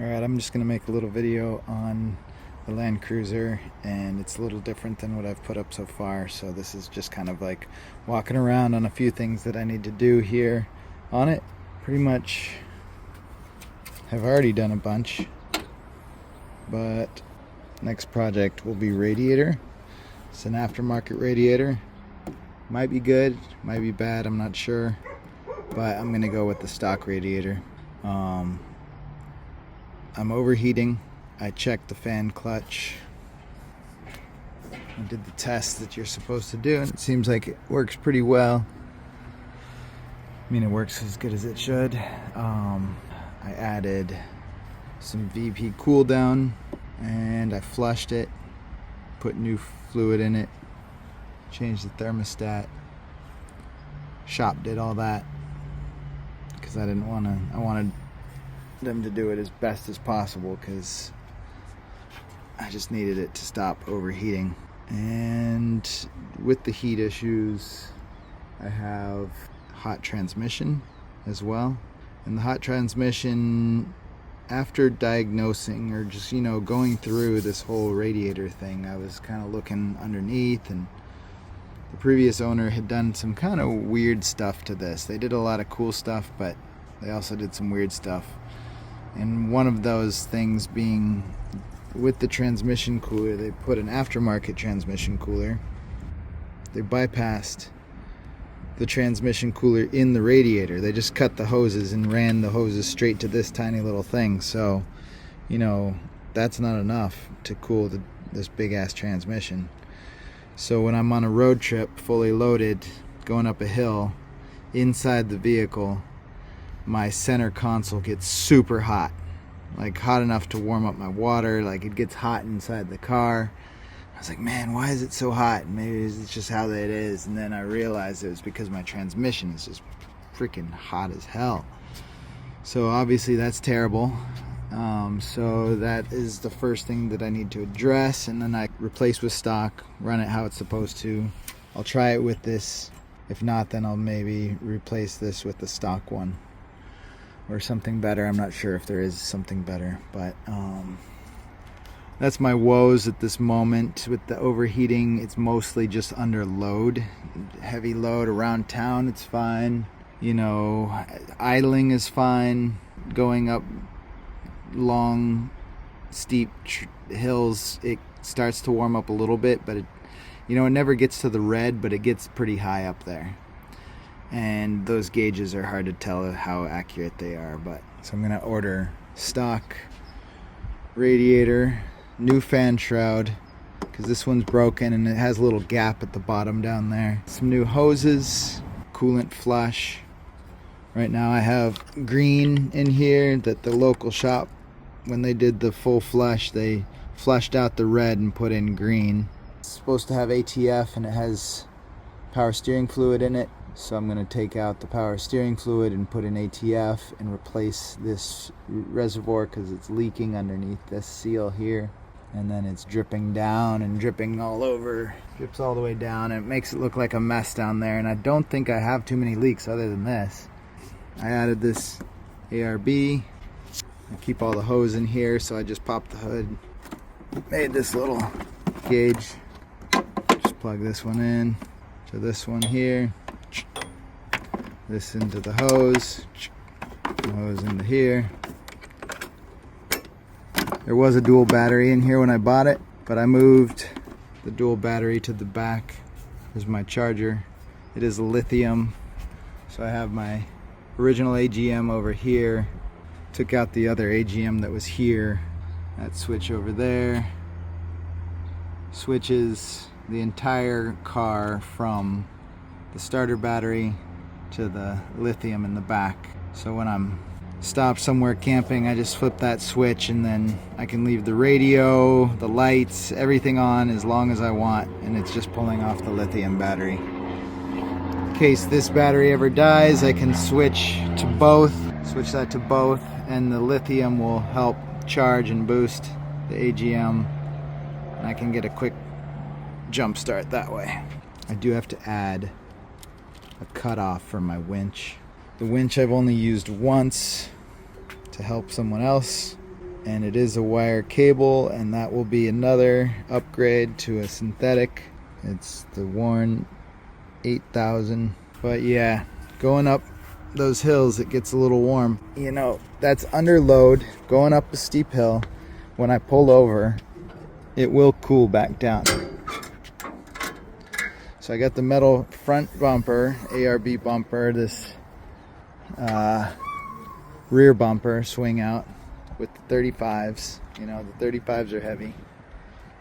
Alright, I'm just going to make a little video on the Land Cruiser, and it's a little different than what I've put up so far, so this is just kind of like walking around on a few things that I need to do here on it. Pretty much have already done a bunch, but next project will be radiator. It's an aftermarket radiator. Might be good, might be bad, I'm not sure, but I'm going to go with the stock radiator. I'm overheating. I checked the fan clutch. I did the test that you're supposed to do, and it seems like it works pretty well. I mean, it works as good as it should. I added some VP cool down, and I flushed it, put new fluid in it, changed the thermostat, shop did all that because I wanted them to do it as best as possible because I just needed it to stop overheating. And with the heat issues, I have hot transmission as well. And the hot transmission, after diagnosing or just going through this whole radiator thing, I was kind of looking underneath, and the previous owner had done some kind of weird stuff to this. They did a lot of cool stuff, but they also did some weird stuff. And one of those things being with the transmission cooler, they put an aftermarket transmission cooler. They bypassed the transmission cooler in the radiator. They just cut the hoses and ran the hoses straight to this tiny little thing. So, that's not enough to cool this big ass transmission. So when I'm on a road trip, fully loaded, going up a hill, inside the vehicle, my center console gets super hot, like hot enough to warm up my water. Like, it gets hot inside the car. I was like, man, why is it so hot? Maybe it's just how it is. And then I realized it was because my transmission is just freaking hot as hell. So obviously that's terrible. So that is the first thing that I need to address, and then I replace with stock, run it how it's supposed to. I'll try it with this. If not, then I'll maybe replace this with the stock one or something better. I'm not sure if there is something better, but that's my woes at this moment with the overheating. It's mostly just under load, heavy load around town. It's fine, idling is fine. Going up long, steep hills, it starts to warm up a little bit, but it never gets to the red, but it gets pretty high up there. And those gauges are hard to tell how accurate they are, but so I'm gonna order stock radiator, new fan shroud, because this one's broken and it has a little gap at the bottom down there. Some new hoses, coolant flush. Right now I have green in here that the local shop, when they did the full flush, they flushed out the red and put in green. It's supposed to have ATF and it has power steering fluid in it. So I'm going to take out the power steering fluid and put in ATF and replace this reservoir because it's leaking underneath this seal here. And then it's dripping down and dripping all over. Drips all the way down, and it makes it look like a mess down there. And I don't think I have too many leaks other than this. I added this ARB. I keep all the hose in here, so I just popped the hood. Made this little gauge. Just plug this one in to this one here. This into the hose into here. There was a dual battery in here when I bought it, but I moved the dual battery to the back. Here's my charger. It is a lithium, so I have my original AGM over here. Took out the other AGM that was here. That switch over there switches the entire car from the starter battery to the lithium in the back. So when I'm stopped somewhere camping, I just flip that switch and then I can leave the radio, the lights, everything on as long as I want, and it's just pulling off the lithium battery. In case this battery ever dies, I can switch that to both, and the lithium will help charge and boost the AGM, and I can get a quick jump start that way. I do have to add a cutoff for my winch. The winch I've only used once to help someone else and it is a wire cable, and that will be another upgrade to a synthetic. It's the Warren 8000. But yeah, going up those hills it gets a little warm. You know, that's under load going up a steep hill. When I pull over, it will cool back down. So I got the metal front bumper, ARB bumper, this rear bumper swing out with the 35s. You know, the 35s are heavy.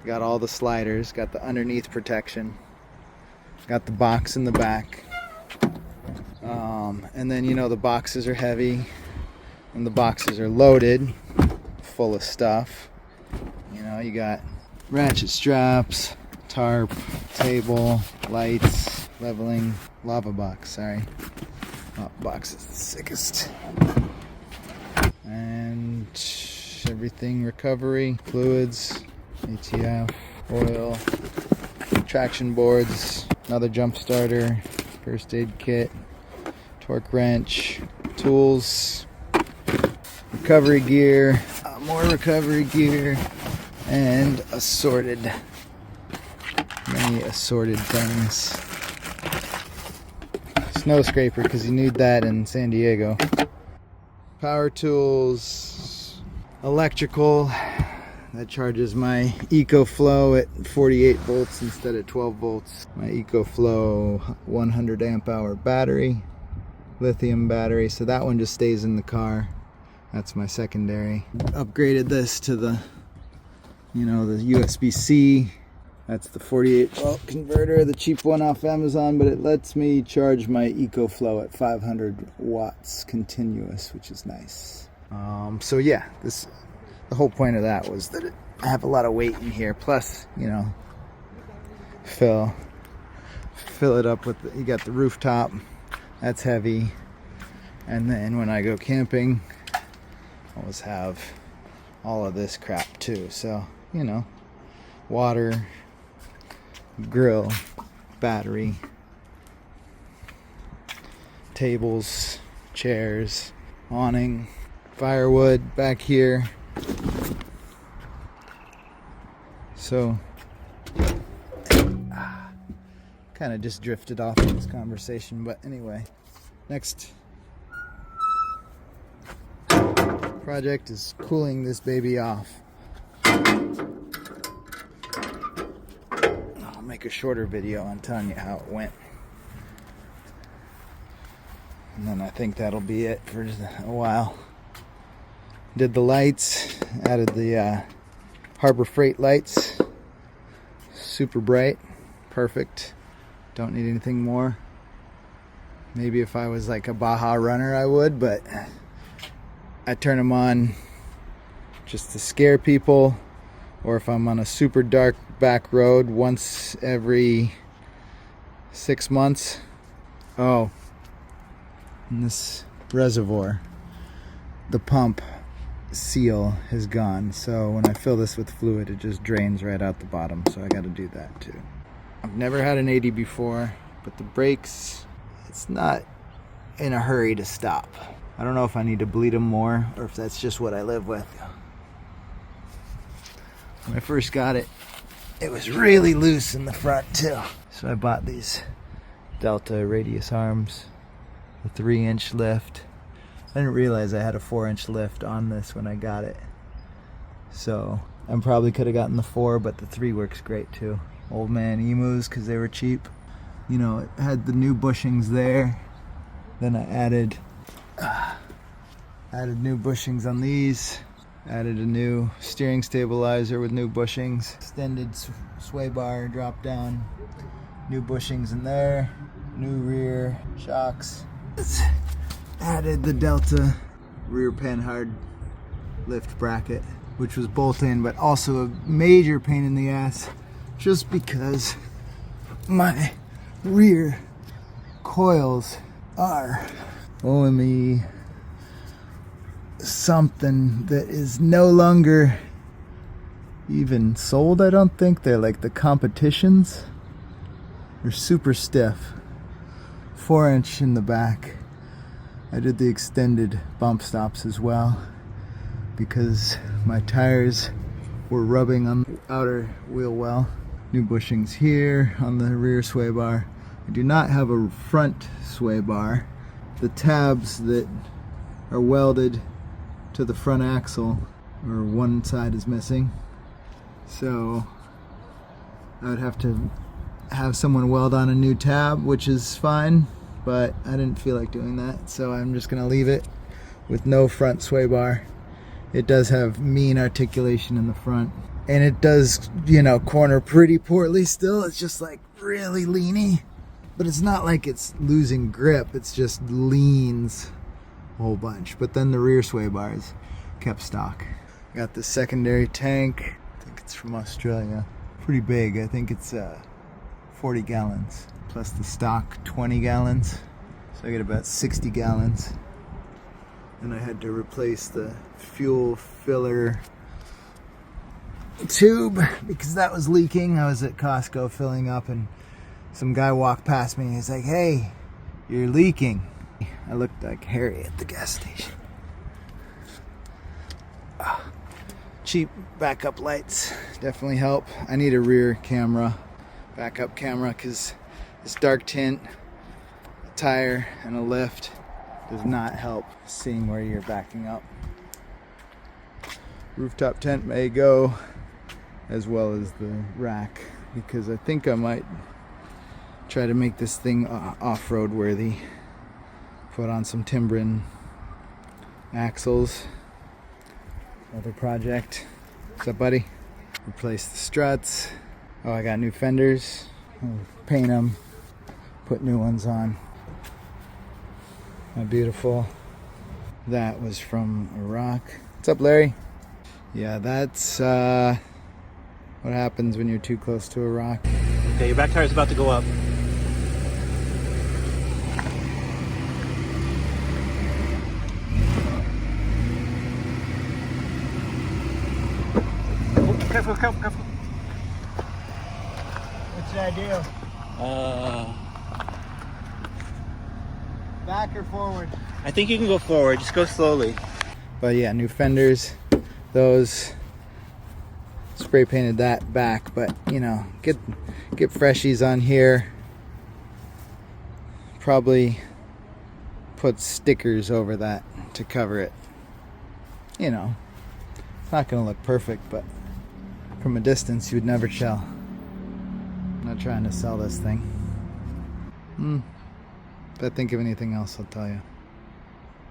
Got all the sliders, got the underneath protection, got the box in the back. And then, you know, the boxes are heavy and the boxes are loaded full of stuff. You know, you got ratchet straps, tarp, table, lights, leveling, lava box, sorry. Oh, box is the sickest. And everything recovery, fluids, ATF, oil, traction boards, another jump starter, first aid kit, torque wrench, tools, recovery gear, more recovery gear, and many assorted things. Snow scraper, because you need that in San Diego. Power tools, electrical, that charges my EcoFlow at 48 volts instead of 12 volts. My EcoFlow 100 amp hour battery, lithium battery, so that one just stays in the car. That's my secondary. Upgraded this to the, you know, the USB-C. That's the 48 volt converter, the cheap one off Amazon, but it lets me charge my EcoFlow at 500 watts continuous, which is nice. So yeah, the whole point of that was that I have a lot of weight in here. Plus, you know, fill it up with, you got the rooftop, that's heavy. And then when I go camping, I always have all of this crap too. So, you know, water, grill, battery, tables, chairs, awning, firewood back here. So kind of just drifted off in this conversation, but anyway, next project is cooling this baby off. I'll make a shorter video on telling you how it went, and then I think that'll be it for a while. Did the lights, added the Harbor Freight lights, super bright, perfect. Don't need anything more. Maybe if I was like a Baja runner I would, but I turn them on just to scare people, or if I'm on a super dark back road once every 6 months. Oh, and this reservoir, the pump seal is gone, so when I fill this with fluid it just drains right out the bottom, so I got to do that too. I've never had an 80 before, but the brakes, it's not in a hurry to stop. I don't know if I need to bleed them more or if that's just what I live with. When I first got it, it was really loose in the front too, so I bought these Delta radius arms, a 3-inch lift. I didn't realize I had a 4-inch lift on this when I got it, so I probably could have gotten the 4, but the 3 works great too. Old man emus, because they were cheap. You know, it had the new bushings there. Then I added new bushings on these. Added a new steering stabilizer with new bushings. Extended sway bar drop down. New bushings in there. New rear shocks. Added the Delta rear panhard lift bracket, which was bolt-in, but also a major pain in the ass, just because my rear coils are owing me something that is no longer even sold. I don't think they're like the competitions. They're super stiff. 4-inch in the back. I did the extended bump stops as well. because my tires were rubbing on the outer wheel well. New bushings here on the rear sway bar. I do not have a front sway bar. The tabs that are welded to the front axle, or one side is missing. So I would have to have someone weld on a new tab, which is fine, but I didn't feel like doing that, so I'm just gonna leave it with no front sway bar. It does have mean articulation in the front, and it does, you know, corner pretty poorly still. It's just like really leany, but it's not like it's losing grip, it's just leans a whole bunch. But then the rear sway bars kept stock. Got the secondary tank, I think it's from Australia. Pretty big, I think it's 40 gallons, plus the stock 20 gallons. So I get about 60 gallons. And I had to replace the fuel filler tube because that was leaking. I was at Costco filling up and some guy walked past me and he's like, "Hey, you're leaking." I looked like Harry at the gas station. Cheap backup lights definitely help. I need a rear camera, backup camera, because this dark tint, a tire, and a lift does not help seeing where you're backing up. Rooftop tent may go, as well as the rack, because I think I might try to make this thing off-road worthy. Put on some Timbren axles. Another project. What's up, buddy? Replace the struts. Oh, I got new fenders. I'll paint them, put new ones on. How beautiful. That was from Iraq. What's up, Larry? Yeah, that's what happens when you're too close to a rock. Okay, your back tire is about to go up. Oh, careful, careful, careful. What's the idea? Back or forward? I think you can go forward. Just go slowly. But yeah, new fenders. Those spray painted that back, but you know, get freshies on here. Probably put stickers over that to cover it. You know, it's not gonna look perfect, but from a distance you would never tell. I'm not trying to sell this thing. If I think of anything else, I'll tell you.